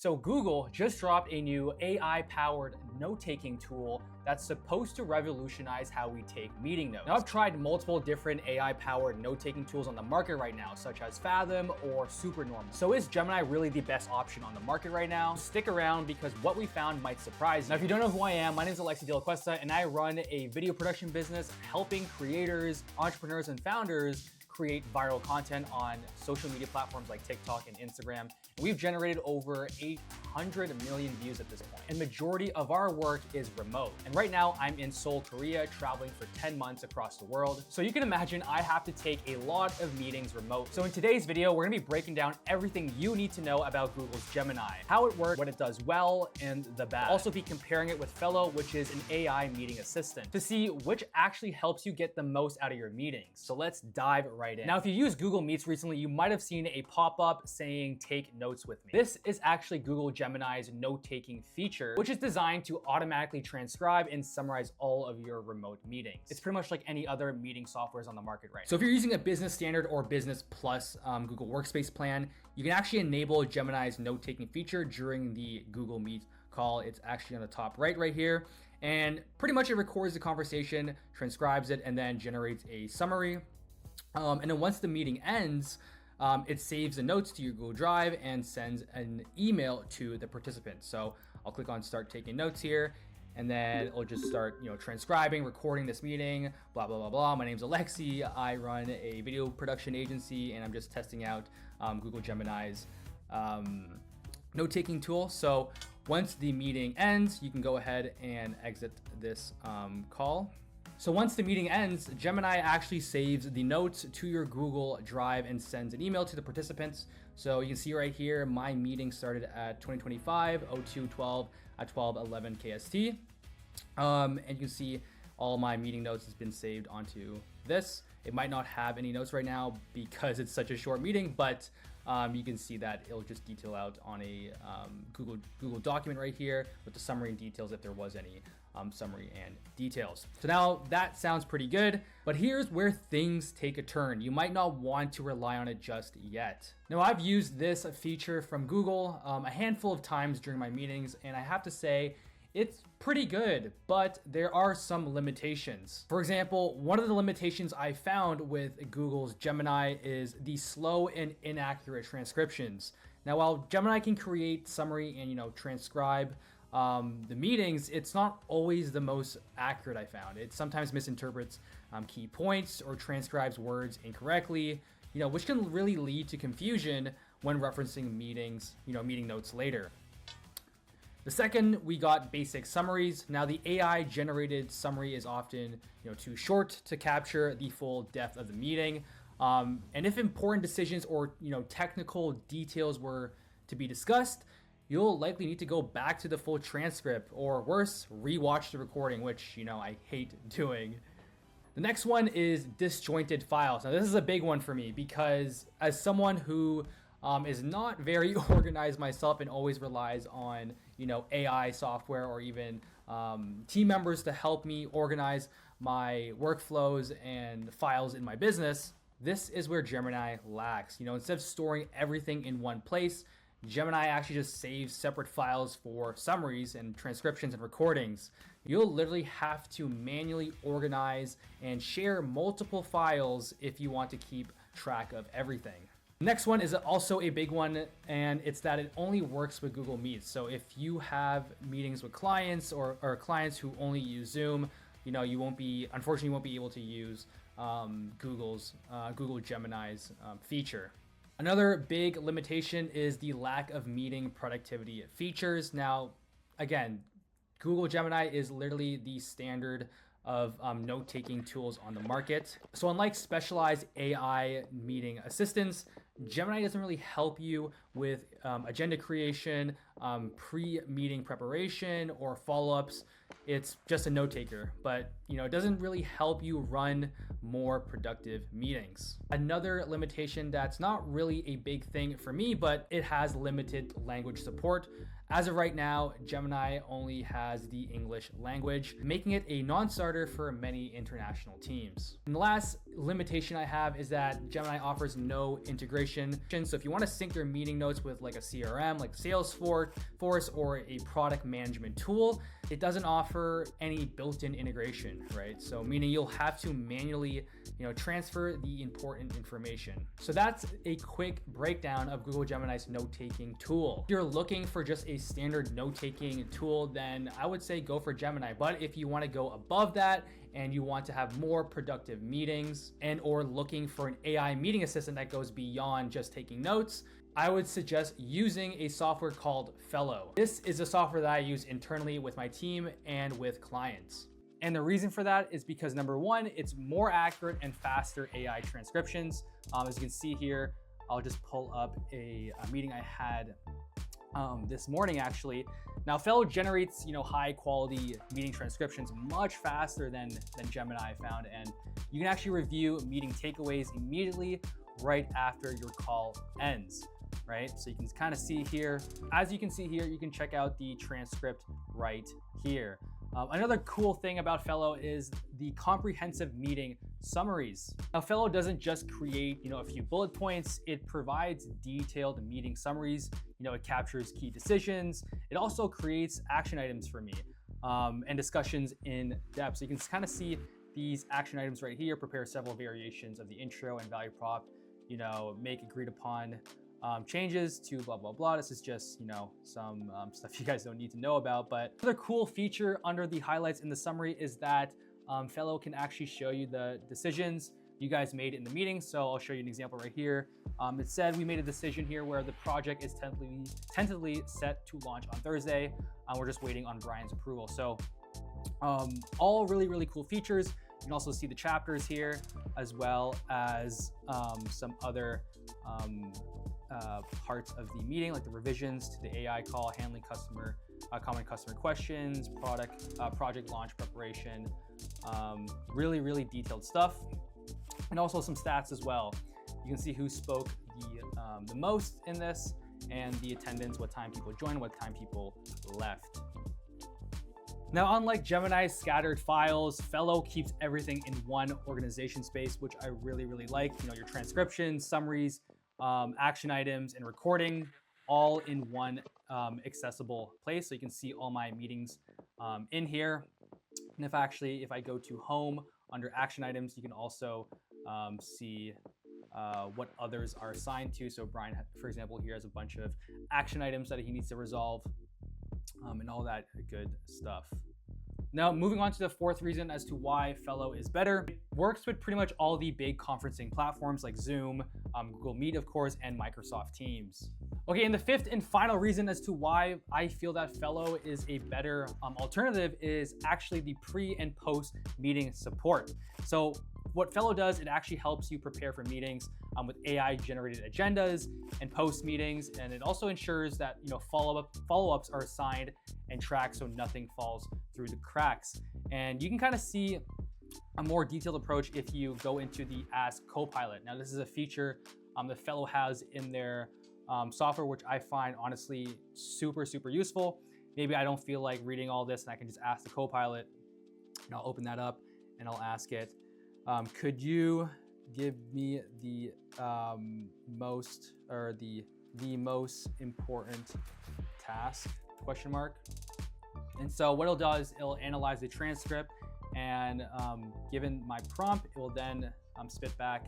So Google just dropped a new AI-powered note-taking tool that's supposed to revolutionize how we take meeting notes. Now, I've tried multiple different AI-powered note-taking tools on the market right now, such as Fathom or Supernormal. So is Gemini really the best option on the market right now? Stick around because what we found might surprise you. Now, if you don't know who I am, my name is Alexi De La Cuesta, and I run a video production business helping creators, entrepreneurs, and founders create viral content on social media platforms like TikTok and Instagram. And we've generated over 800 million views at this point. And majority of our work is remote. And right now I'm in Seoul, Korea, traveling for 10 months across the world. So you can imagine I have to take a lot of meetings remote. So in today's video, we're gonna be breaking down everything you need to know about Google's Gemini, how it works, what it does well, and the bad. We'll also be comparing it with Fellow, which is an AI meeting assistant, to see which actually helps you get the most out of your meetings. So let's dive right in. Now, if you used Google Meets recently, you might have seen a pop-up saying, "Take notes with me." This is actually Google Gemini's note-taking feature, which is designed to automatically transcribe and summarize all of your remote meetings. It's pretty much like any other meeting softwares on the market right now. So if you're using a business standard or business plus Google Workspace plan, you can actually enable Gemini's note-taking feature during the Google Meet call. It's actually on the top right here. And pretty much it records the conversation, transcribes it, and then generates a summary. And then once the meeting ends, it saves the notes to your Google Drive and sends an email to the participants. So I'll click on start taking notes here, and then it'll just start, transcribing, recording this meeting, blah, blah, blah, blah. My name's Alexi. I run a video production agency, and I'm just testing out Google Gemini's note-taking tool. So once the meeting ends, you can go ahead and exit this call. So once the meeting ends, Gemini actually saves the notes to your Google Drive and sends an email to the participants. So you can see right here, my meeting started at 2025-02-12 at 12:11 KST. And you can see all my meeting notes has been saved onto this. It might not have any notes right now because it's such a short meeting, but you can see that it'll just detail out on a Google document right here with the summary and details if there was any summary and details. So now that sounds pretty good, but here's where things take a turn. You might not want to rely on it just yet. Now, I've used this feature from Google a handful of times during my meetings, and I have to say, it's pretty good, but there are some limitations. For example, one of the limitations I found with Google's Gemini is the slow and inaccurate transcriptions. Now, while Gemini can create summary and transcribe the meetings, it's not always the most accurate, I found. It sometimes misinterprets key points or transcribes words incorrectly, which can really lead to confusion when referencing meetings, meeting notes later. The second, we got basic summaries. Now, the AI generated summary is often, too short to capture the full depth of the meeting. And if important decisions or, technical details were to be discussed, you'll likely need to go back to the full transcript, or worse, rewatch the recording, which, I hate doing. The next one is disjointed files. Now, this is a big one for me because as someone who is not very organized myself and always relies on, AI software or even team members to help me organize my workflows and files in my business, this is where Gemini lacks. Instead of storing everything in one place, Gemini actually just saves separate files for summaries and transcriptions and recordings. You'll literally have to manually organize and share multiple files if you want to keep track of everything. Next one is also a big one, and it's that it only works with Google Meets. So if you have meetings with clients or clients who only use Zoom, you won't be able to use Google Gemini's feature. Another big limitation is the lack of meeting productivity features. Now, again, Google Gemini is literally the standard of note-taking tools on the market. So unlike specialized AI meeting assistants, Gemini doesn't really help you with agenda creation, pre-meeting preparation, or follow-ups. It's just a note taker, but it doesn't really help you run more productive meetings. Another limitation that's not really a big thing for me, but it has limited language support. As of right now, Gemini only has the English language, making it a non-starter for many international teams. And the last limitation I have is that Gemini offers no integration. So if you want to sync your meeting notes with like a CRM, like Salesforce, or a product management tool. It doesn't offer any built-in integration, right? So meaning you'll have to manually, transfer the important information. So that's a quick breakdown of Google Gemini's note-taking tool. If you're looking for just a standard note-taking tool, then I would say go for Gemini. But if you want to go above that and you want to have more productive meetings and or looking for an AI meeting assistant that goes beyond just taking notes, I would suggest using a software called Fellow. This is a software that I use internally with my team and with clients. And the reason for that is because number one, it's more accurate and faster AI transcriptions. As you can see here, I'll just pull up a meeting I had this morning actually. Now Fellow generates high quality meeting transcriptions much faster than Gemini I found, and you can actually review meeting takeaways immediately right after your call ends, right? So you can kind of see here, as you can see here, you can check out the transcript right here. Another cool thing about Fellow is the comprehensive meeting summaries. Now, Fellow doesn't just create, a few bullet points. It provides detailed meeting summaries. It captures key decisions. It also creates action items for me and discussions in depth. So you can kind of see these action items right here. Prepare several variations of the intro and value prop. Make agreed upon changes to blah, blah, blah. This is just, some stuff you guys don't need to know about. But another cool feature under the highlights in the summary is that Fellow can actually show you the decisions you guys made in the meeting. So I'll show you an example right here. It said we made a decision here where the project is tentatively set to launch on Thursday. We're just waiting on Brian's approval. So all really, really cool features. You can also see the chapters here, as well as some other parts of the meeting, like the revisions to the AI call, handling common customer questions, project launch preparation, really, really detailed stuff, and also some stats as well. You can see who spoke the most in this, and the attendance, what time people joined, what time people left. Now, unlike Gemini's scattered files, Fellow keeps everything in one organization space, which I really, really like. Your transcriptions, summaries, action items, and recording all in one accessible place. So you can see all my meetings in here. And if I go to home under action items, you can also see what others are assigned to. So Brian, for example, here has a bunch of action items that he needs to resolve and all that good stuff. Now, moving on to the fourth reason as to why Fellow is better. It works with pretty much all the big conferencing platforms like Zoom, Google Meet, of course, and Microsoft Teams. Okay, and the fifth and final reason as to why I feel that Fellow is a better alternative is actually the pre and post meeting support. So what Fellow does, it actually helps you prepare for meetings with AI generated agendas and post meetings, and it also ensures that follow-ups are assigned and tracked so nothing falls through the cracks. And you can kind of see a more detailed approach if you go into the Ask Copilot. Now, this is a feature that Fellow has in their software, which I find honestly super, super useful. Maybe I don't feel like reading all this and I can just ask the Copilot, and I'll open that up and I'll ask it, could you give me the most important task, ? And so what it'll do is it'll analyze the transcript, and given my prompt, it will then spit back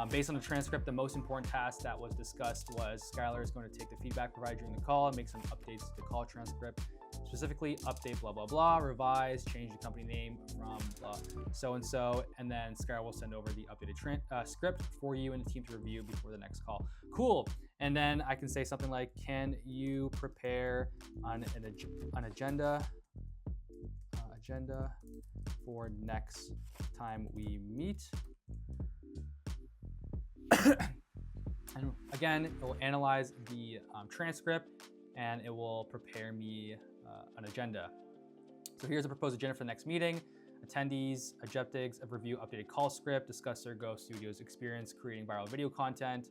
based on the transcript. The most important task that was discussed was Skylar is going to take the feedback provided during the call and make some updates to the call transcript. Specifically, update blah, blah, blah, revise, change the company name from blah, so-and-so, and then Skylar will send over the updated script for you and the team to review before the next call. Cool. And then I can say something like, can you prepare an agenda for next time we meet? And again, it will analyze the transcript and it will prepare me an agenda. So here's a proposed agenda for the next meeting. Attendees, objectives of review, updated call script, discuss their Go Studios experience, creating viral video content,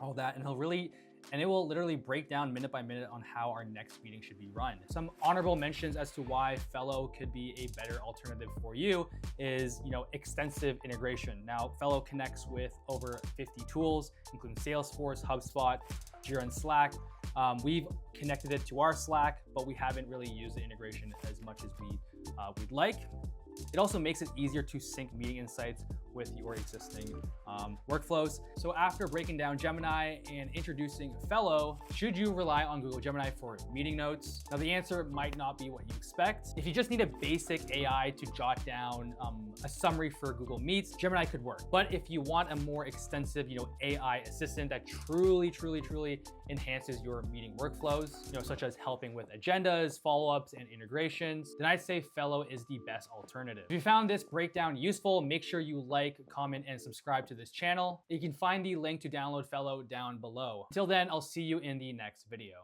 all that. And he'll really and it will literally break down minute by minute on how our next meeting should be run. Some honorable mentions as to why Fellow could be a better alternative for you is, extensive integration. Now, Fellow connects with over 50 tools, including Salesforce, HubSpot, Jira, and Slack. We've connected it to our Slack, but we haven't really used the integration as much as we'd like. It also makes it easier to sync meeting insights with your existing workflows. So after breaking down Gemini and introducing Fellow, should you rely on Google Gemini for meeting notes? Now, the answer might not be what you expect. If you just need a basic AI to jot down a summary for Google Meets, Gemini could work. But if you want a more extensive, AI assistant that truly enhances your meeting workflows, such as helping with agendas, follow-ups, and integrations, then I'd say Fellow is the best alternative. If you found this breakdown useful, make sure you like, comment, and subscribe to this channel. You can find the link to download Fellow down below. Until then, I'll see you in the next video.